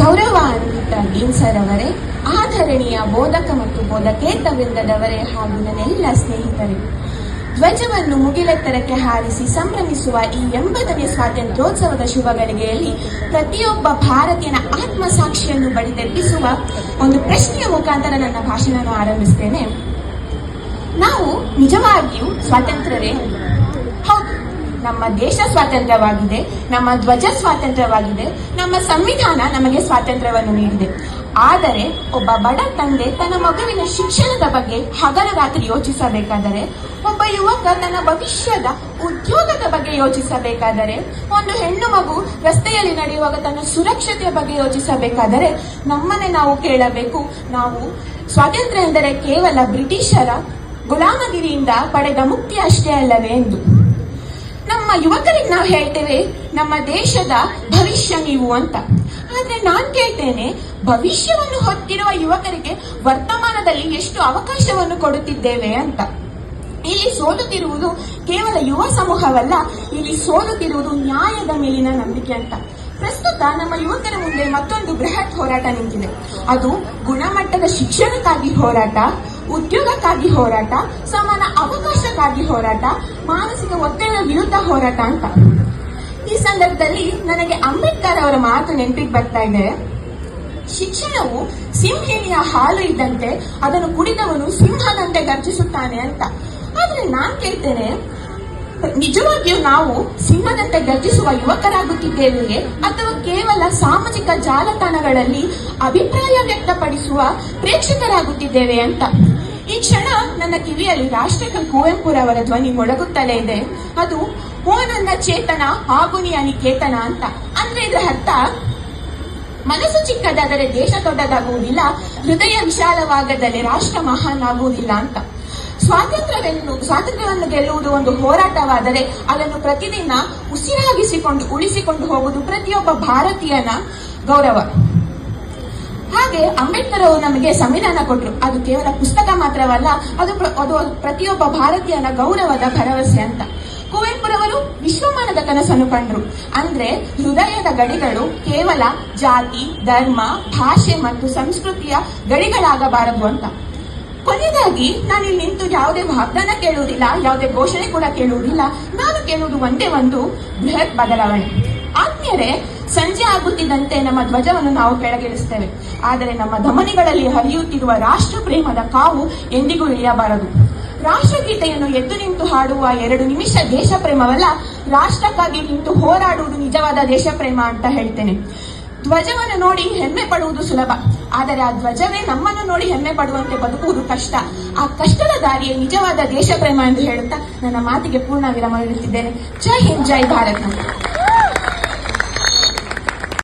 ಗೌರವಾನ್ವಿತ dean sir ಅವರೇ, ಆಧರಣೀಯ ಬೋಧಕ ಮತ್ತು ಬೋಧಕೇತವೃಂದದವರೇ ಹಾಗೂ ನನ್ನೆಲ್ಲ ಸ್ನೇಹಿತರೇ, ಧ್ವಜವನ್ನು ಮುಗಿಲೆತ್ತರಕ್ಕೆ ಹಾರಿಸಿ ಸಂಭ್ರಮಿಸುವ ಈ 80ನೇ ಸ್ವಾತಂತ್ರ್ಯೋತ್ಸವದ ಶುಭ ಗಳಿಗೆಯಲ್ಲಿ ಪ್ರತಿಯೊಬ್ಬ ಭಾರತೀಯನ ಆತ್ಮಸಾಕ್ಷಿಯನ್ನು ಬಡಿದೆಬ್ಬಿಸುವ ಒಂದು ಪ್ರಶ್ನೆಯ ಮುಖಾಂತರ ನನ್ನ ಭಾಷಣವನ್ನು ಆರಂಭಿಸ್ತೇನೆ. ನಾವು ನಿಜವಾಗಿಯೂ ಸ್ವಾತಂತ್ರ್ಯವೇ? ಹೌದು, ನಮ್ಮ ದೇಶ ಸ್ವಾತಂತ್ರ್ಯವಾಗಿದೆ, ನಮ್ಮ ಧ್ವಜ ಸ್ವಾತಂತ್ರ್ಯವಾಗಿದೆ, ನಮ್ಮ ಸಂವಿಧಾನ ನಮಗೆ ಸ್ವಾತಂತ್ರ್ಯವನ್ನು ನೀಡಿದೆ. ಆದರೆ ಒಬ್ಬ ಬಡ ತಂದೆ ತನ್ನ ಮಗುವಿನ ಶಿಕ್ಷಣದ ಬಗ್ಗೆ ಹಗಲು ರಾತ್ರಿ ಯೋಚಿಸಬೇಕಾದರೆ, ಒಬ್ಬ ಯುವಕ ತನ್ನ ಭವಿಷ್ಯದ ಉದ್ಯೋಗದ ಬಗ್ಗೆ ಯೋಚಿಸಬೇಕಾದರೆ, ಒಂದು ಹೆಣ್ಣು ಮಗು ರಸ್ತೆಯಲ್ಲಿ ನಡೆಯುವಾಗ ತನ್ನ ಸುರಕ್ಷತೆಯ ಬಗ್ಗೆ ಯೋಚಿಸಬೇಕಾದರೆ ನಮ್ಮನ್ನೇ ನಾವು ಕೇಳಬೇಕು, ನಾವು ಸ್ವಾತಂತ್ರ್ಯ ಎಂದರೆ ಕೇವಲ ಬ್ರಿಟಿಷರ ಗುಲಾಮಗಿರಿಯಿಂದ ಪಡೆದ ಮುಕ್ತಿ ಅಷ್ಟೇ ಅಲ್ಲವೇ ಎಂದು. ನಮ್ಮ ಯುವಕರಿಗೆ ನಾವು ಹೇಳ್ತೇವೆ, ನಮ್ಮ ದೇಶದ ಭವಿಷ್ಯ ನೀವು ಅಂತ. ಆದ್ರೆ ನಾನ್ ಕೇಳ್ತೇನೆ, ಭವಿಷ್ಯವನ್ನು ಹೊತ್ತಿರುವ ಯುವಕರಿಗೆ ವರ್ತಮಾನದಲ್ಲಿ ಎಷ್ಟು ಅವಕಾಶವನ್ನು ಕೊಡುತ್ತಿದ್ದೇವೆ ಅಂತ. ಇಲ್ಲಿ ಸೋಲುತ್ತಿರುವುದು ಕೇವಲ ಯುವ ಸಮೂಹವಲ್ಲ, ಇಲ್ಲಿ ಸೋಲುತ್ತಿರುವುದು ನ್ಯಾಯದ ಮೇಲಿನ ನಂಬಿಕೆ ಅಂತ. ಪ್ರಸ್ತುತ ನಮ್ಮ ಯುವಕರ ಮುಂದೆ ಮತ್ತೊಂದು ಬೃಹತ್ ಹೋರಾಟ ನಿಂತಿದೆ. ಅದು ಗುಣಮಟ್ಟದ ಶಿಕ್ಷಣಕ್ಕಾಗಿ ಹೋರಾಟ, ಉದ್ಯೋಗಕ್ಕಾಗಿ ಹೋರಾಟ, ಸಮಾನ ಅವಕಾಶಕ್ಕಾಗಿ ಹೋರಾಟ, ಮಾನಸಿಕ ಒತ್ತಡದ ವಿರುದ್ಧ ಹೋರಾಟ ಅಂತ. ಈ ಸಂದರ್ಭದಲ್ಲಿ ನನಗೆ ಅಂಬೇಡ್ಕರ್ ಅವರ ಮಾತು ನೆನಪಿಗೆ ಬರ್ತಾ ಇದೆ. ಶಿಕ್ಷಣವು ಸಿಂಹಿಣಿಯ ಹಾಲು ಇದ್ದಂತೆ, ಅದನ್ನು ಕುಡಿದವನು ಸಿಂಹದಂತೆ ಗರ್ಜಿಸುತ್ತಾನೆ ಅಂತ. ಆದ್ರೆ ನಾನ್ ಕೇಳ್ತೇನೆ, ನಿಜವಾಗಿಯೂ ನಾವು ಸಿಂಹದಂತೆ ಗರ್ಜಿಸುವ ಯುವಕರಾಗುತ್ತಿದ್ದೇವೆಯೇ, ಅಥವಾ ಕೇವಲ ಸಾಮಾಜಿಕ ಜಾಲತಾಣಗಳಲ್ಲಿ ಅಭಿಪ್ರಾಯ ವ್ಯಕ್ತಪಡಿಸುವ ಪ್ರೇಕ್ಷಕರಾಗುತ್ತಿದ್ದೇವೆ ಅಂತ. ಈ ಕ್ಷಣ ನನ್ನ ಕಿವಿಯಲ್ಲಿ ರಾಷ್ಟ್ರಕವಿ ಕುವೆಂಪುರವರ ಧ್ವನಿ ಮೊಳಗುತ್ತಲೇ ಇದೆ. ಅದು ಓ ನನ್ನ ಚೇತನ ಹಾಗೂ ನೀ ಅನಿಕೇತನ ಅಂತ. ಅಂದ್ರೆ ಇದರ ಅರ್ಥ, ಮನಸ್ಸು ಚಿಕ್ಕದಾದರೆ ದೇಶ ದೊಡ್ಡದಾಗುವುದಿಲ್ಲ, ಹೃದಯ ವಿಶಾಲವಾಗದಲ್ಲಿ ರಾಷ್ಟ್ರ ಮಹಾನ್ ಆಗುವುದಿಲ್ಲ ಅಂತ. ಸ್ವಾತಂತ್ರ್ಯವನ್ನು ಗೆಲ್ಲುವುದು ಒಂದು ಹೋರಾಟವಾದರೆ ಅದನ್ನು ಪ್ರತಿದಿನ ಉಳಿಸಿಕೊಂಡು ಹೋಗುವುದು ಪ್ರತಿಯೊಬ್ಬ ಭಾರತೀಯನ ಗೌರವ. ಹಾಗೆ ಅಂಬೇಡ್ಕರ್ ಅವರು ನಮಗೆ ಸಂವಿಧಾನ ಕೊಟ್ಟರು. ಅದು ಕೇವಲ ಪುಸ್ತಕ ಮಾತ್ರವಲ್ಲ, ಅದು ಪ್ರತಿಯೊಬ್ಬ ಭಾರತೀಯನ ಗೌರವದ ಭರವಸೆ ಅಂತ. ಕುವೆಂಪುರವರು ವಿಶ್ವಮಾನದ ಕನಸನ್ನು ಕಂಡ್ರು. ಅಂದ್ರೆ ಹೃದಯದ ಗಡಿಗಳು ಕೇವಲ ಜಾತಿ, ಧರ್ಮ, ಭಾಷೆ ಮತ್ತು ಸಂಸ್ಕೃತಿಯ ಗಡಿಗಳಾಗಬಾರದು ಅಂತ. ಕೊನೆಯದಾಗಿ ನಾನು ಇಲ್ಲಿ ನಿಂತು ಯಾವುದೇ ವಾಗ್ದಾನ ಕೇಳುವುದಿಲ್ಲ, ಯಾವುದೇ ಘೋಷಣೆ ಕೂಡ ಕೇಳುವುದಿಲ್ಲ. ನಾನು ಕೇಳುವುದು ಒಂದೇ ಒಂದು ಬೃಹತ್ ಬದಲಾವಣೆ. ಆತ್ಮೀಯರೇ, ಸಂಜೆ ಆಗುತ್ತಿದ್ದಂತೆ ನಮ್ಮ ಧ್ವಜವನ್ನು ನಾವು ಕೆಳಗಿಳಿಸ್ತೇವೆ. ಆದರೆ ನಮ್ಮ ಧಮನಿಗಳಲ್ಲಿ ಹರಿಯುತ್ತಿರುವ ರಾಷ್ಟ್ರ ಪ್ರೇಮದ ಕಾವು ಎಂದಿಗೂ ಇಳಿಯಬಾರದು. ರಾಷ್ಟ್ರಗೀತೆಯನ್ನು ಎದ್ದು ನಿಂತು ಹಾಡುವ 2 ನಿಮಿಷ ದೇಶ ಪ್ರೇಮವಲ್ಲ, ರಾಷ್ಟ್ರಕ್ಕಾಗಿ ನಿಂತು ಹೋರಾಡುವುದು ನಿಜವಾದ ದೇಶ ಪ್ರೇಮ ಅಂತ ಹೇಳ್ತೇನೆ. ಧ್ವಜವನ್ನು ನೋಡಿ ಹೆಮ್ಮೆ ಪಡುವುದು ಸುಲಭ, ಆದರೆ ಆ ಧ್ವಜವೇ ನಮ್ಮನ್ನು ನೋಡಿ ಹೆಮ್ಮೆ ಪಡುವಂತೆ ಬದುಕುವುದು ಕಷ್ಟ. ಆ ಕಷ್ಟದ ದಾರಿಯೇ ನಿಜವಾದ ದೇಶ ಪ್ರೇಮ ಎಂದು ಹೇಳುತ್ತಾ ನನ್ನ ಮಾತಿಗೆ ಪೂರ್ಣ ವಿರಾಮ ನೀಡುತ್ತಿದ್ದೇನೆ. ಜೈ ಹಿಂದ್, ಜೈ ಭಾರತ್.